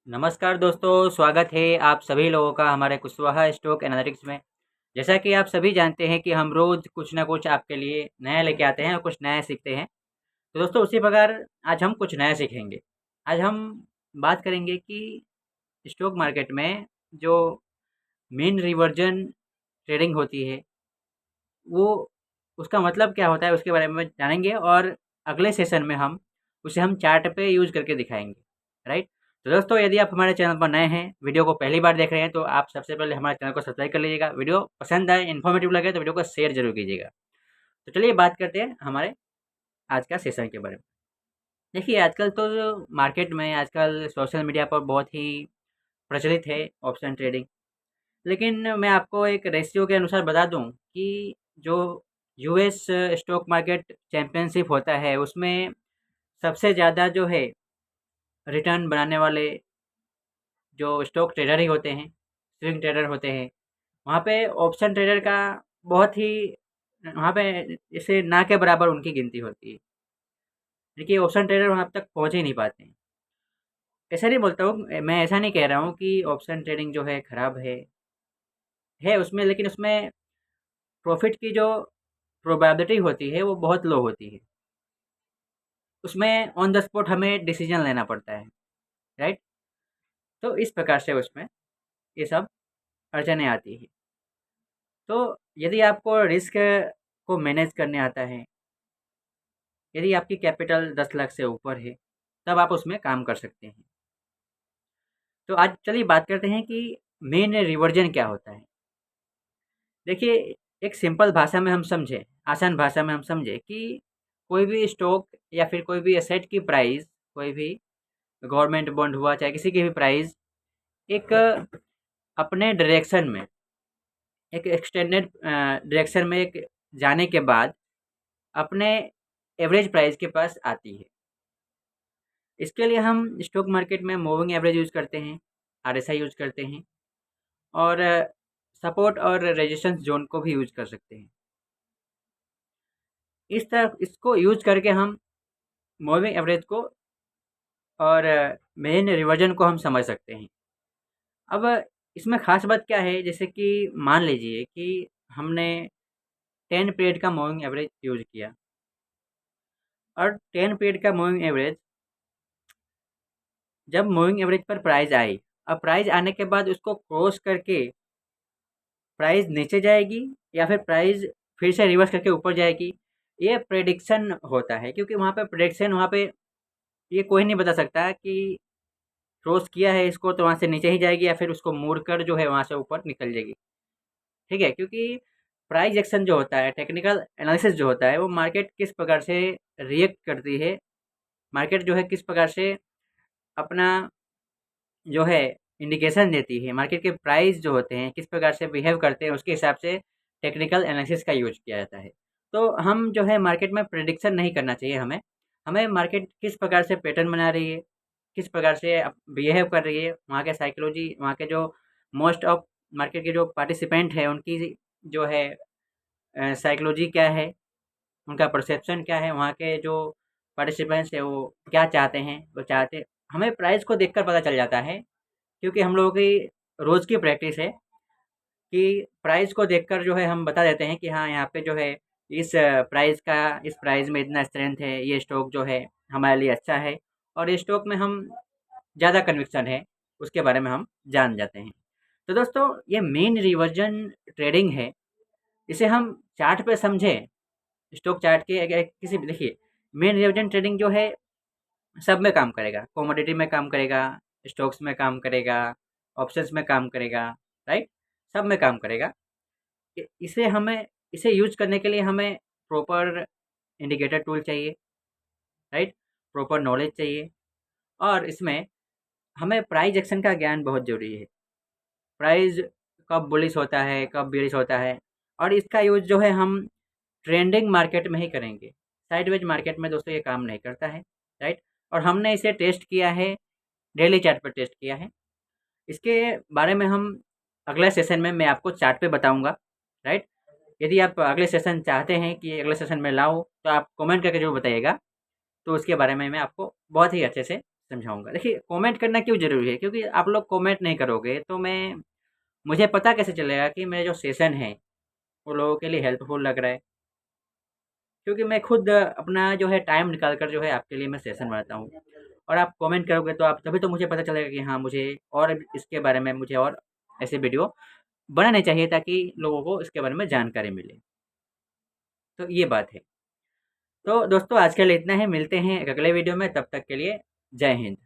नमस्कार दोस्तों, स्वागत है आप सभी लोगों का हमारे कुशवाहा स्टॉक एनालिटिक्स में। जैसा कि आप सभी जानते हैं कि हम रोज़ कुछ ना कुछ आपके लिए नया लेके आते हैं और कुछ नया सीखते हैं। तो दोस्तों उसी प्रकार आज हम कुछ नया सीखेंगे। आज हम बात करेंगे कि स्टॉक मार्केट में जो मीन रिवर्जन ट्रेडिंग होती है, वो उसका मतलब क्या होता है उसके बारे में जानेंगे और अगले सेशन में हम उसे चार्ट पे यूज़ करके दिखाएँगे, राइट? तो दोस्तों यदि आप हमारे चैनल पर नए हैं, वीडियो को पहली बार देख रहे हैं तो आप सबसे पहले हमारे चैनल को सब्सक्राइब कर लीजिएगा। वीडियो पसंद आए, इन्फॉर्मेटिव लगे तो वीडियो को शेयर ज़रूर कीजिएगा। तो चलिए बात करते हैं हमारे आज का सेशन के बारे में। देखिए आजकल तो जो मार्केट में आजकल सोशल मीडिया पर बहुत ही प्रचलित है ऑप्शन ट्रेडिंग। लेकिन मैं आपको एक रेशियो के अनुसार बता दूँ कि जो यूएस स्टॉक मार्केट चैंपियनशिप होता है, उसमें सबसे ज़्यादा जो है रिटर्न बनाने वाले जो स्टॉक ट्रेडर ही होते हैं, स्विंग ट्रेडर होते हैं। वहाँ पे ऑप्शन ट्रेडर का बहुत ही वहाँ पे जैसे ना के बराबर उनकी गिनती होती है। देखिए ऑप्शन ट्रेडर वहाँ तक पहुँच ही नहीं पाते हैं। ऐसा नहीं बोलता हूँ मैं ऐसा नहीं कह रहा हूँ कि ऑप्शन ट्रेडिंग जो है खराब है उसमें, लेकिन उसमें प्रॉफ़िट की जो प्रोबेबिलिटी होती है वो बहुत लो होती है। उसमें ऑन द स्पॉट हमें डिसीजन लेना पड़ता है, राइट? तो इस प्रकार से उसमें ये सब अड़चनें आती हैं। तो यदि आपको रिस्क को मैनेज करने आता है, यदि आपकी कैपिटल 10 लाख से ऊपर है, तब आप उसमें काम कर सकते हैं। तो आज चलिए बात करते हैं कि मेन रिवर्जन क्या होता है। देखिए एक सिंपल भाषा में हम समझें, आसान भाषा में हम समझें कि कोई भी स्टॉक या फिर कोई भी एसेट की प्राइस, कोई भी गवर्नमेंट बॉन्ड हुआ चाहे किसी की भी प्राइस एक अपने डायरेक्शन में, एक एक्सटेंडेड डायरेक्शन में एक जाने के बाद अपने एवरेज प्राइस के पास आती है। इसके लिए हम स्टॉक मार्केट में मूविंग एवरेज यूज़ करते हैं, आरएसआई यूज़ करते हैं और सपोर्ट और रेजिस्टेंस जोन को भी यूज़ कर सकते हैं। इस तरह इसको यूज़ करके हम मूविंग एवरेज को और मेन रिवर्जन को हम समझ सकते हैं। अब इसमें ख़ास बात क्या है, जैसे कि मान लीजिए कि हमने 10 पीरियड का मूविंग एवरेज यूज़ किया और 10 पीरियड का मूविंग एवरेज जब मूविंग एवरेज पर प्राइस आई, अब प्राइस आने के बाद उसको क्रॉस करके प्राइस नीचे जाएगी या फिर प्राइस फिर से रिवर्स करके ऊपर जाएगी, ये प्रेडिक्शन होता है। क्योंकि वहाँ पे प्रेडिक्शन, वहाँ पे ये कोई नहीं बता सकता कि क्रॉस किया है इसको तो वहाँ से नीचे ही जाएगी या फिर उसको मोड़ कर जो है वहाँ से ऊपर निकल जाएगी। ठीक है? क्योंकि प्राइस एक्शन जो होता है, टेक्निकल एनालिसिस जो होता है, वो मार्केट किस प्रकार से रिएक्ट करती है, मार्केट जो है किस प्रकार से अपना जो है इंडिकेशन देती है, मार्केट के प्राइस जो होते हैं किस प्रकार से बिहेव करते हैं, उसके हिसाब से टेक्निकल एनालिसिस का यूज किया जाता है। तो हम जो है मार्केट में प्रिडिक्शन नहीं करना चाहिए हमें। हमें मार्केट किस प्रकार से पैटर्न बना रही है, किस प्रकार से बिहेव कर रही है, वहाँ के साइकोलॉजी, वहाँ के जो मोस्ट ऑफ मार्केट के जो पार्टिसिपेंट है उनकी जो है साइकोलॉजी क्या है, उनका परसेप्शन क्या है, वहाँ के जो पार्टिसिपेंट्स है वो क्या चाहते हैं, वो चाहते हमें प्राइस को देखकर पता चल जाता है। क्योंकि हम लोगों की रोज़ की प्रैक्टिस है कि प्राइस को देखकर जो है हम बता देते हैं कि हाँ, यहाँ पे जो है इस प्राइस का, इस प्राइस में इतना स्ट्रेंथ है, ये स्टॉक जो है हमारे लिए अच्छा है और इस स्टॉक में हम ज़्यादा कन्विक्शन है, उसके बारे में हम जान जाते हैं। तो दोस्तों ये मीन रिवर्जन ट्रेडिंग है, इसे हम चार्ट पे समझें, स्टॉक चार्ट के अगर किसी भी, देखिए मीन रिवर्जन ट्रेडिंग जो है सब में काम करेगा, कमोडिटी में काम करेगा, स्टॉक्स में काम करेगा, ऑप्शंस में काम करेगा, राइट? सब में काम करेगा। इसे हमें, इसे यूज करने के लिए हमें प्रॉपर इंडिकेटर टूल चाहिए, राइट? प्रॉपर नॉलेज चाहिए और इसमें हमें प्राइस एक्शन का ज्ञान बहुत ज़रूरी है। प्राइस कब बुलिश होता है, कब बेरिश होता है और इसका यूज़ जो है हम ट्रेंडिंग मार्केट में ही करेंगे। साइडवेज मार्केट में दोस्तों ये काम नहीं करता है, राइट? और हमने इसे टेस्ट किया है, डेली चार्ट पर टेस्ट किया है। इसके बारे में हम अगले सेशन में मैं आपको चार्ट पे बताऊँगा, राइट? यदि आप अगले सेशन चाहते हैं कि अगले सेशन में लाऊँ, तो आप कमेंट करके ज़रूर बताइएगा, तो उसके बारे में मैं आपको बहुत ही अच्छे से समझाऊँगा। देखिए कमेंट करना क्यों ज़रूरी है? क्योंकि आप लोग कमेंट नहीं करोगे तो मुझे पता कैसे चलेगा कि मेरा जो सेशन है, वो लोगों के लिए हेल्पफुल लग रहा है। क्योंकि मैं खुद अपना जो है टाइम निकाल कर जो है आपके लिए मैं सेशन बनाता हूँ। और आप कमेंट करोगे तो आप तभी तो मुझे पता चलेगा कि हाँ, मुझे और इसके बारे में मुझे और ऐसे वीडियो बनाने चाहिए ताकि लोगों को इसके बारे में जानकारी मिले। तो ये बात है। तो दोस्तों आज के लिए इतना ही, मिलते हैं एक अगले वीडियो में, तब तक के लिए जय हिंद।